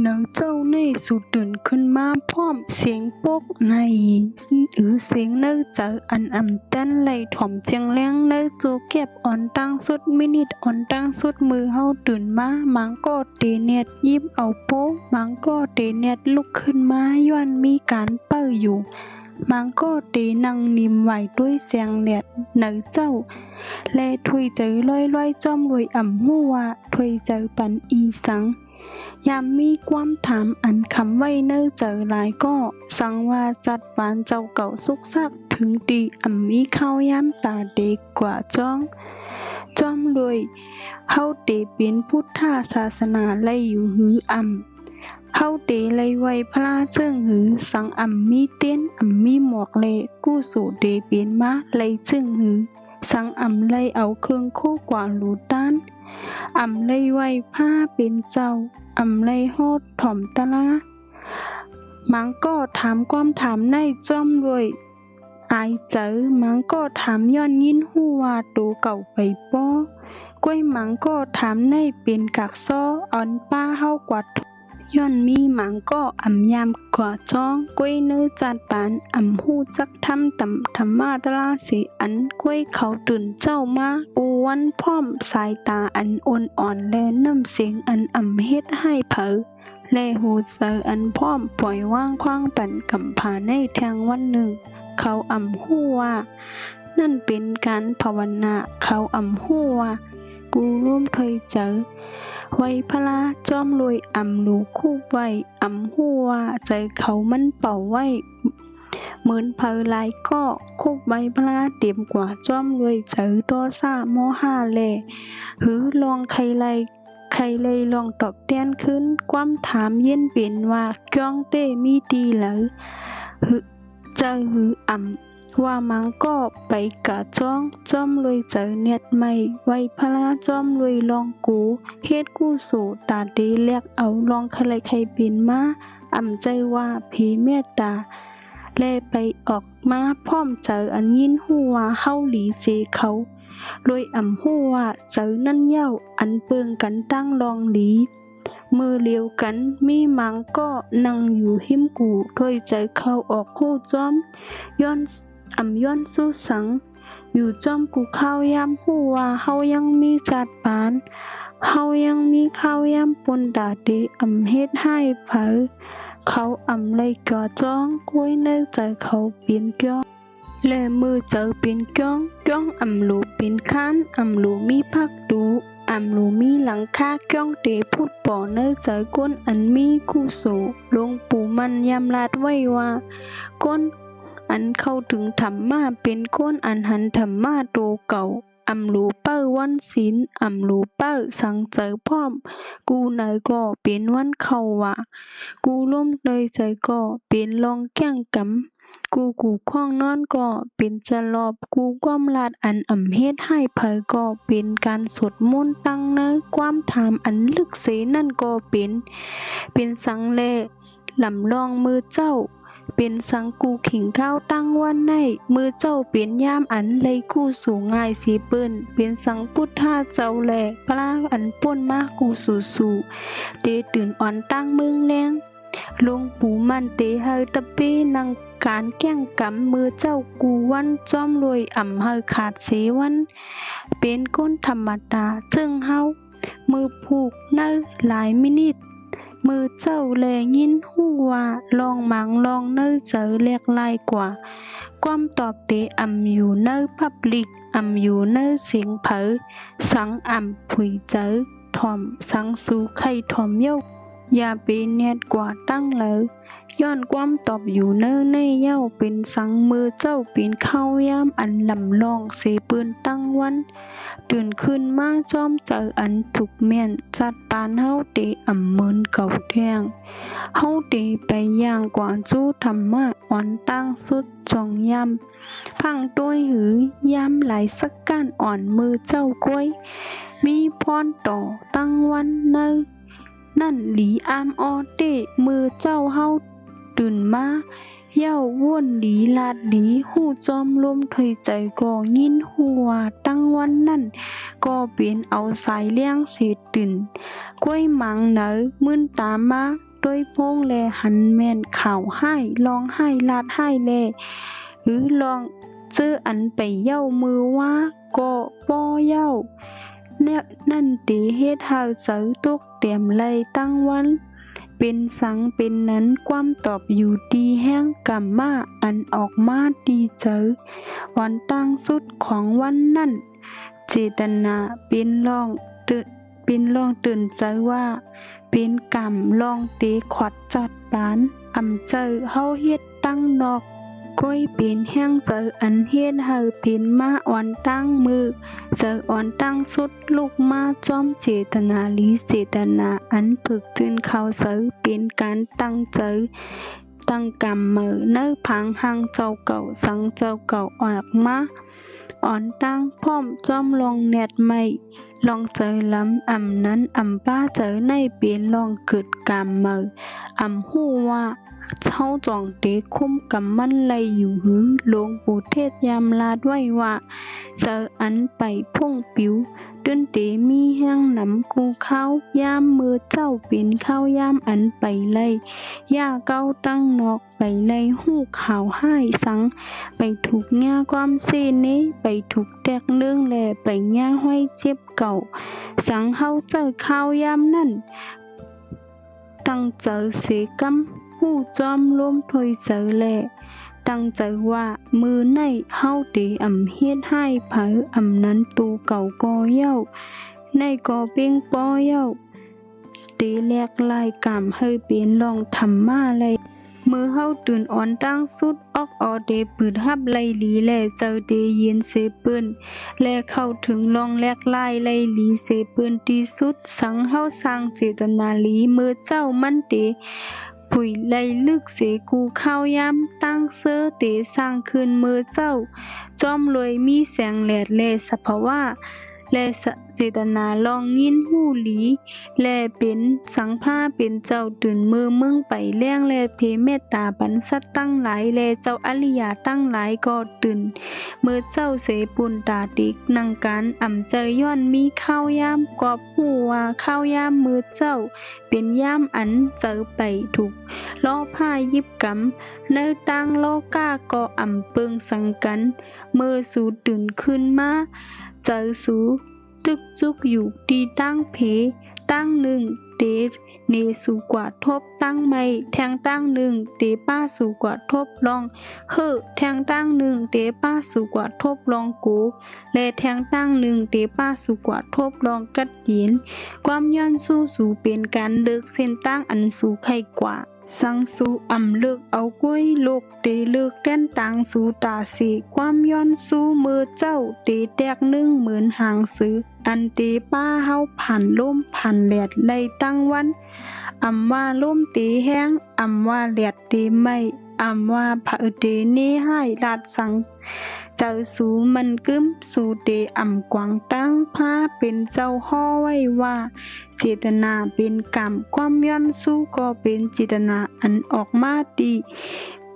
เนื้อเจ้าในสุดตื่นขึ้นมาพร้อมเสียงปกในเสียงเนื้อเจออันอ่ำตันไหลถ่อมเจียงแรงเนื้อจูเก็บอ่อนตั้งสุดมินิดอ่อนตั้งสุดมือเฮาตื่นมามังก็เตเนียดยิบเอาโป๊มังก็เตเนียดลุกขึ้นมาย้อนมีการเป้ออยู่มังก็เตนั่งนิ่มไหวด้วยเสียงเนียดเนื้อเจ้าและถุยเจอลอยๆจอมรวยอ่ำหัวถุยเจอปันอีสังยามมีความถามอันคำไว้เนิ่เจอหลายก็สังว่าจัดปานเจ้าเก่าสุกซักถึงดีมีข้าวยามตาเด็กกว่าจอมรวยเฮาเตเป็นพุทธศาสนาไลอยู่หือเฮาเตไลไว้พระเจิงหือสังมีเต้นมีหมวกเลกู้สู่เตเป็นมาไลจึงหือสังไลเอาเครื่องโคกว่าหลูต้านไลไว้ผ้าเป็นเจ้าไลโฮดถ่อมตะลามังก็ถามความถามในจ้อมรวยอายเจอมังก็ถามย้อนยินฮู้ว่าตูเก่าไปป้อกล้วยมังก็ถามในเป็นกักซ้ออ่อนป้าเฮากว่าย้อนมีมังก็ยามกว่าจ้องกล้วยเนื้อจัดปานฮู้จักทำธรรมาตราสิอันกล้วยเขาตื่นเจ้ามากูวันพร้อมสายตาอันอ่อนและน้ำเสียงอันเฮ็ดให้เผอและหูเจออันพร้อมปล่อยว่างคว้างปั่นกำผาในแทงวันหนึ่งเขาฮู้ว่านั่นเป็นการภาวนาเขาฮู้ว่ากูร่วมเคยเจอไว้พระจอมรวยลูคู่ไว้ฮู้ว่าใจเขามันเป่าไว้เหมือนเพอลายก็คุบไว้พระเต็มกว่าจอมรวยเจอตัวซ่าโมหะแลหือลองใครเลยลองตอบแทนขึ้นความถามเย็นเป็นว่าจ้องเต้มีดีเหรอหือเจอหือว่ามังก็ไปกะจ้อมรวยเจอเน็ดไม่ไว้พระจ้อมรวยลองกูเฮ็ดกู้สู่ตาดีเรียกเอาลองใครเป็นมาใจว่าผีเมตตาแลไปออกมาพร้อมเจออันยินฮู้ว่าเฮาหลีเจเขารวยฮู้ว่าเจอนั่นเย้าอันเปิงกันตั้งลองหลีมือเลียวกันมีมังก็นั่งอยู่หิมกูถ้วยใจเข้าออกฮู้จ้อมย้อนสู้สังอยู่จ้อมกูข้าวยามฮู้ว่าเฮายังมีจัดปานเฮายังมีข้าวยามปนดาเดเฮ็ดให้เผอเขาเลยกอจ้องกล้วยเนื้อใจเขาเปลี่ยนก้องและมือเจอเป็นก้องลูเป็นค้านลูมีพักดูลูมีหลังคาก้องเตพูดป่อเนื้อใจก้นอันมีคู่สู่หลวงปู่มันยำลาดไว้ว่าก้นอันเข้าถึงธรรมะเป็นก้นอันหันธรรมะโตเก่าลูเป้าวันศีลลูเป้าสังเจอพร้อมกูเนยก็เป็นวันเข้าว่ากูล้มเลยใจก็เป็นลองแก้งกำกูข้องนอนก็เป็นจะรอบกูความลาดอันเฮ็ดให้เผยก็เป็นการสวดมนต์ตั้งเนยความถามอันลึกเสนั่นก็เป็นสังเลลำลองมือเจ้าเป็นสังกูขิงข้าวตั้งวันในมือเจ้าเป็นย่ามอันเลยกู้สู่ง่ายสีเปิ้นเป็นสังพุทธาเจ้าแลปลาอันป่นมากูสู่เตตื่นอ่อนตั้งเมืองแรงหลวงปู่มันเตเฮาตะเปนังการแก้งกำมือเจ้ากูวันจอมรวยเฮาขาดเสวันเป็นก้นธรรมดาจึงเฮามือผูกเนื้อหลายมินิดมือเจ้าแลยินฮู้ว่าลองมังลองเนื้อเจอเรียกไล่กว่าความตอบเตอยู่เนื้อพับลิกอยู่เนื้อเสียงเผอสังผุยเจอถ่อมสังสู่ไข่ถ่อมเย้าอย่าเป็นเนียดกว่าตั้งเลยย้อนความตอบอยู่เนื้อในเย้าเป็นสังมือเจ้าเป็นข้าวยามอันลำลองเสปืนตั้งวันตื่นขึ้นมาจ้อมเจออันถูกแม่นจัดปานเฮาเตเหมือนเก่าแท่งเฮาเตไปย่างกว่าจู้ธรรมะอ่อนตั้งสุดจองยำพังด้วยหือยำไหลสักก้านอ่อนมือเจ้ากล้วยมีพรต่อตั้งวันเนยนั่นหลีออเตมือเจ้าเฮาตื่นมาเย้าว่นหลีลาดหลีหู้จอมลมถอยใจก็ยินหัวตั้งวันนั่นก็เป็นเอาสายเลี้ยงเศษตื่นกล้วยหมังเนอมึนตามมา ด้วยโพงแลหันแม่นข่าวให้ลองให้ลาดให้แลหรือลองเจออันไปเย้ามือว่าก็ป้อเย้าแนวนั่นตีเฮ็ดหาเสือตุกเตรียมไล่ตั้งวันเป็นสังเป็นนั้นความตอบอยู่ดีแห้งกำมาอันออกมาดีเจอวันตั้งสุดของวันนั้นเจตนาเป็นลองตื่นใจว่าเป็นกรรมลองเตะขวัดจัดปานอำเจอเฮาเฮ็ดตั้งนอกก้อยเป็นแห้งเจออันเฮ็ดเฮาเป็นมาอ่อนตั้งมือเจออ่อนตั้งสุดลูกมาจอมเจตนาลีเจตนาอันฝึกจืนเข้าเสอเป็นการตั้งใจตั้งกรรมมือเนื้อพังหังเจ้าเก่าสังเจ้าเก่าออกมาอ่อนตั้งพร้อมจอมลองแนดไม่ลองเจอล้ำนั้นป้าเจอในเปลี่ยนลองเกิดกรรมมือหู้ว่าเช้าจองเตคุ้มกำมันไลอยู่หือหลวงปู่เทศยามลาดไว้ว่าเจออันไปพุ่งปิวตื้นเตมีแห้งหนำกูเข้ายามมือเจ้าเป็นข้าวยามอันไปไล่ย่าเก้าตั้งนอกไปไล่หู้ข่าวให้สังไปถูกง่าความเซเนไปถูกแตกเนื่องแลไปง่าห้อยเจ็บเก่าสังเฮาเจอข้าวยามนั่นตั้งเจอเสกำผู้จอมล้มถอยเจอแลตั้งใจว่ามือในเฮาเตเฮ็ดให้เผานั้นตูเก่าก่อเย้าในก่อเป้งป้อเย้าเตแลกลายกามให้เป็นลองทำมาไลมือเฮาตื่นอ่อนตั้งสุดออกออเดปืดฮับไลหลีแลเจอเดเย็นเสปืนแลเข้าถึงลองแลกลายไลหลีเสปืนที่สุดสังเฮาสร้างเจตนาหลีมือเจ้ามันเตผุยไลลึกเสกูข้าวยำตั้งเสื้อเตสร้างคืนมือเจ้าจอมรวยมีแสงแหลดแลสภาวะและเจตนาลองยินหูหลีและเป็นสังผ้าเป็นเจ้าตื่นมือเมืองไปแล้งและเพเมตตาบรรสัตตั้งหลายและเจ้าอริยาตั้งหลายก็ตื่นมือเจ้าเสปุนตาดิกนังการเจอย้อนมีข้าวยามกอบหูว่าข้าวยามมือเจ้าเป็นยามอันเจอไปถูกล้อผ้ายิบกำเนื้อตั้งล้อก้าก็เปิงสังกันมือสูตื่นขึ้นมาเจอสูตึกจุกอยู่ดีตั้งเพตั้งหนึ่งเตเนสูกว่าทบตั้งไม่แทงตั้งหนึ่งเตป้าสูกว่าทบลองแทงตั้งหนึ่งเตป้าสูกว่าทบลองกูและแทงตั้งหนึ่งเตป้าสูกว่าทบลองกัดยินความย้อนสู้สู่เป็นการเลิกเส้นตั้งอันสูไข่กว่าสังสูเลิกเอาก้วยโลกเตเลิกแต้นตังสูตาสีความย้อนสู้มือเจ้าเตแตกนึ่งเหมือนหางซื้ออันเตป้าเฮาผ่านลมผ่านแหลดไล่ตั้งวันว่าลมเตแห้งว่าแหลดเตไม่ว่าผะเตเนให้ลาดสังเจ้าสูมันกึ้มสูเตกวางตั้งพาเป็นเจ้าห่อไว้ว่าเจตนาเป็นกรรมความย้อนสู้ก็เป็นเจตนาอันออกมาดี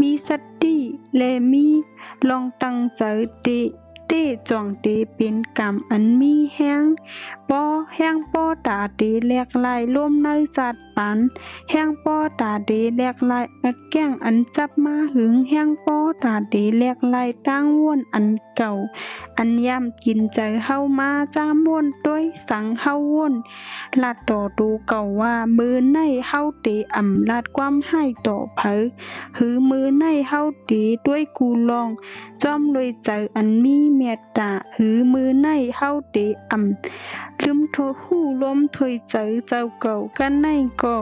มีสติและมีลองตั้งใจเตจองเตเป็นกรรมอันมีแห้งป้อตาเตแลกลายล่มในจัดปันแห้งป้อตาเตแลกลายแก้งอันจับมาหึงแห้งป้อตาเตแลกลายตั้งว่นอันเก่าอันย่ำกินใจเฮามาจ้ามว่นด้วยสังเฮาว่นลาดต่อดูเก่าว่ามือในเฮาเตลาดความให้ต่อเผอหือมือในเฮาเตด้วยกูลองจอมเลยใจอันมีเมตตาหือมือในเฮาเตลืมโทหู้ล้มถอยใจเจ้าเก่ากันในก็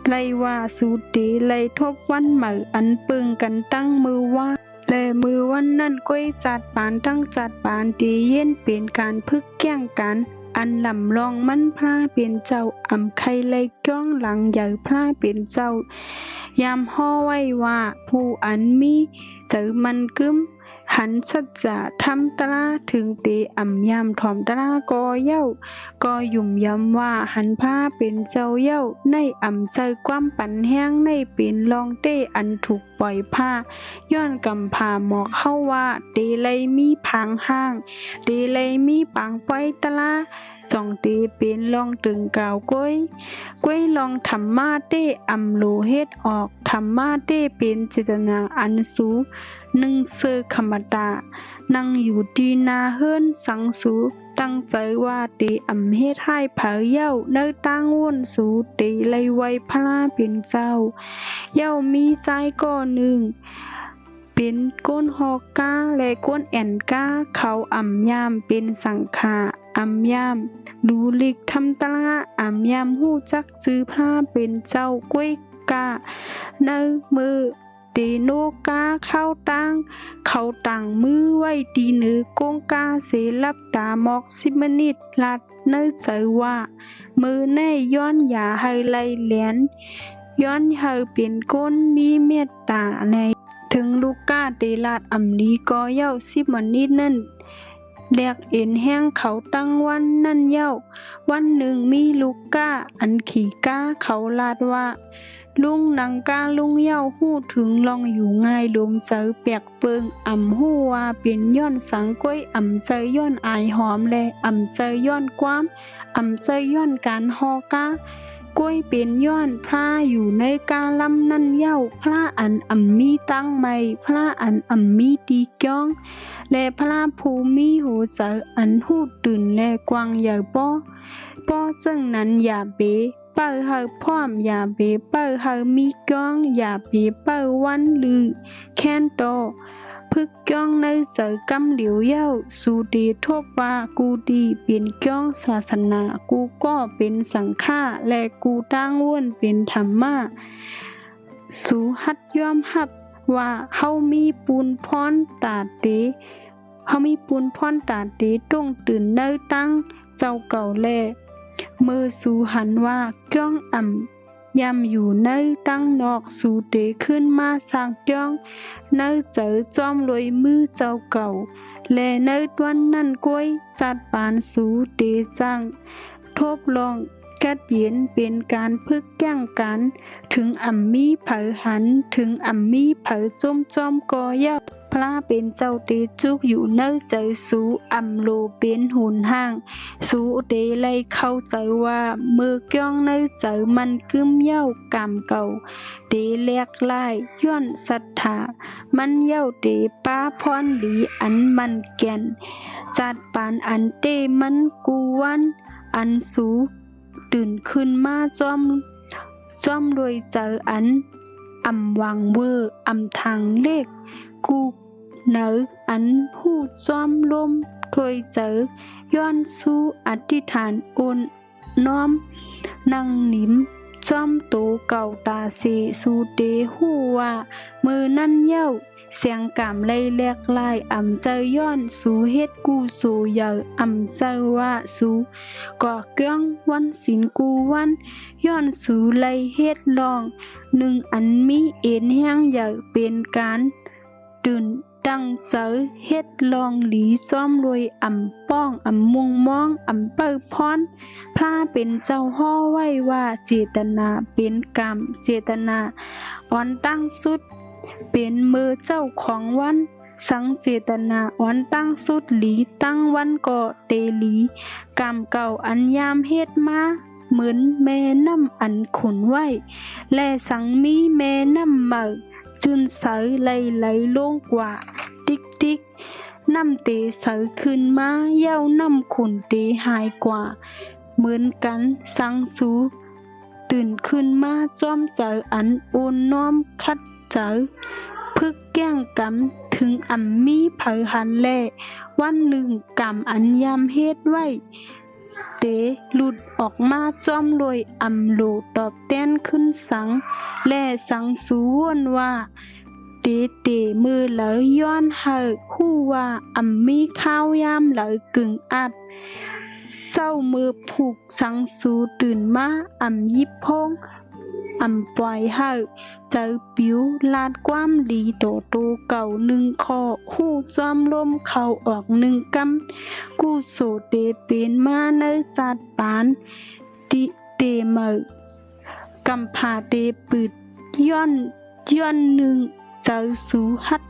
ไลว่าสูเตไลทบวันใหม่อันเปิงกันตั้งมือว่าและมือวันนั้นก้อยจัดปานตั้งจัดปานดีเย็นเป็นการพึกแก้งกันอันลำลองมันพลาเป็นเจ้าไข่ไลก้องหลังใหญ่พลาเป็นเจ้ายามห่อไว้ว่าผู้อันมีเจอมันกึ้มหันสัจจะทำตราถึงเตยามถ่อมตราก็เย้าก็ยุ่มย้ำว่าหันผ้าเป็นเจ้าเย้าในใจความปั่นแห้งในเป็นลองเตอันถูกป ปล่อยผ้าย้อนกำพาหมอกเข้าว่าเตเลยมีพังห้างเตเลยมีปังปล่อยตะลาจ่องเตเป็นลองตึงกาวก้อยลองทำมาเต้อำโลเฮ็ดออกทำมาเต้เป็นเจตนาอันสูนึ่งเซอคมตานั่งอยู่ดีนาเฮิรนสังสูตั้งใจว่าเตอำเฮ็ดให้เผาเย้าเนื้อตั้งว่นสูเตเลยไว้พระเป็นเจ้าเย้ามีใจก่อหนึ่งเป็นก้นฮอกกาและก้นแอนกาเขาอ่ำยามเป็นสังขาอ่ำยามดูลิกทำตละอ่ำยามหู้จักจื้อผ้าเป็นเจ้าก้วยกาเนื้อมือเตโนกาเข้าตั้งเขาต่างมือไว้ดีเนื้อกงกาเสลับตามอกสิมนิดลัดเนื้อใจว่ามือแน่ย้อนอย่าให้ไล่เหลียนย้อนให้เป็นก้นมีเมตตาในถึงลูกกาเตลาดอำลีก็เย้าสิมนิดนั่นแลกเอ็นแห้งเขาตั้งวันนั่นเย้าวันหนึ่งมีลูกกาอันขี่กาเขาลาดว่าลุงนังกาลุงเย้าหู้ถึงลองอยู่ง่ายลมเจอแปกเปิงอ่ำหู้ว่าเป็นย้อนสังก้อยอ่ำเจอย้อนอายหอมและอ่ำเจอย้อนความอ่ำเจอย้อนการฮอกาก้อยเป็นย้อนพระอยู่ในกาลำนั่นเย้าพระอันอ่ำมีตั้งไม่พระอันอ่ำมีตีก้องและพระภูมิโหเจออันหู้ตื่นและกวางใหญ่ป้อจึงนั้นอย่าเบเปิ้ลเฮาพร้อมอย่าเบเปิ้ลเฮามีก้องอย่าเบเปิ้ลวันลือแค้นโตพึกก้องในเจอกำเหลียวเย้าสูดีทบว่ากูดีเป็นก้องศาสนากูก็เป็นสังฆาและกูตั้งว่นเป็นธรรมะสูหัดยอมรับว่าเฮามีปูนพรตาเตเฮามีปูนพรตาเตต้องตื่นเนื้อตั้งเจ้าเก่าแลมือสูหันว่าก้องอ่ำยำอยู่ในตั้งนอกสูเตขึ้นมาสร้างก้องในเจอจอมรวยมือเจ้าเก่าและในวันนั้นก้อยจัดปานสูเตจังทบลองกัดเย็นเป็นการพึกแก้งกันถึงอ่ำมีเผอหันถึงอ่ำมีเผอจมกอเย้าพระเป็นเจ้าเตจุกอยู่เนื้อใจสูอ่ำโลเป็นหุนห้างสูเตเลยเข้าใจว่ามือก้องเนื้อใจมันกึ้มเย้ากำเก่าเตแลกไล่ย้อนศรัทธามันเย้าเตป้าพรหลีอันมันแก่นจัดปานอันเตมันกูวันอันสูตื่นขึ้นมาจอมรวยเจออันอ่ำวังเวอร์อ่ำทางเลขกูเนื้ออันผู้จอมลมถวยเจอย้อนสู้อธิษฐานโอนน้อมนั่งนิ่มจอมโตเก่าตาเสสูเตหูว่ามือนั่นเย้าเสียงกามไล่แลกลายอ่ำเจอย้อนสูเฮ็ดกูสูเยาอ่ำเจอว่าสูก่อเกื้องวันสินกูวันย้อนสูไล่เฮ็ดลองหนึ่งอันมีเอ็นแห้งใหญ่เป็นการตื่นดังเจอเฮ็ดลองหลีซ้อมรวยอ่ำป้องอ่ำมุงมองอ่ำเปิ้ลพรพระเป็นเจ้าห่อไว้ว่าเจตนาเป็นกรรมเจตนาอ่อนตั้งสุดเป็นมือเจ้าของวันสังเจตนาอ่อนตั้งสุดหลีตั้งวันก็เตหลีกรรมเก่าอันยามเฮ็ดมาเหมือนแม่น้ำอันขุนไว้และสังมีแม่น้ำเมาจืนเสยไหลลงกว่าติ๊กน้ำเตเสยขึ้นมาเย้าน้ำขุนเตหายกว่าเหมือนกันสังสูตื่นขึ้นมาจ้อมเจออันโอนน้อมคัดเจอพึกแก้งกำถึงอ่ำมีเผอหันแลวันหนึ่งกำอันยามเฮ็ดไว้เตหลุดออกมาจ้อมรวยอ่ำโลตอบแต้นขึ้นสังและสังสูวนว่าเตมือเหลยย้อนเฮอฮู้ว่าอ่ำมีข้าวยามเหลยกึ่งอับเจ้ามือผูกสังสูตื่นมาอ่ำยิบพงอ่ำปล่อยเฮอเจอปิวลาดความหลีโตเก่าหนึ่งคอหู้จอมลมเข้าออกหนึ่งกำกูโสเตเป็นมาเนจัดปานเตเมอกำพาเตปืดย้อนหนึ่ง เจอสู่ฮัด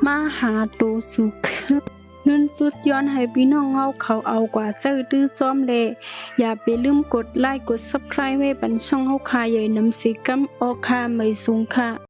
มาหาโตสู่คือนุนสุดย้อนให้พี่น้องเขาเอากว่าเจอตื้อจอมเลอย่าไปลืมกดไลค์กด Subscribe ไว้บันช่องเฮาคาใหญ่นำสิกัมออคาไม่สูงค่ะ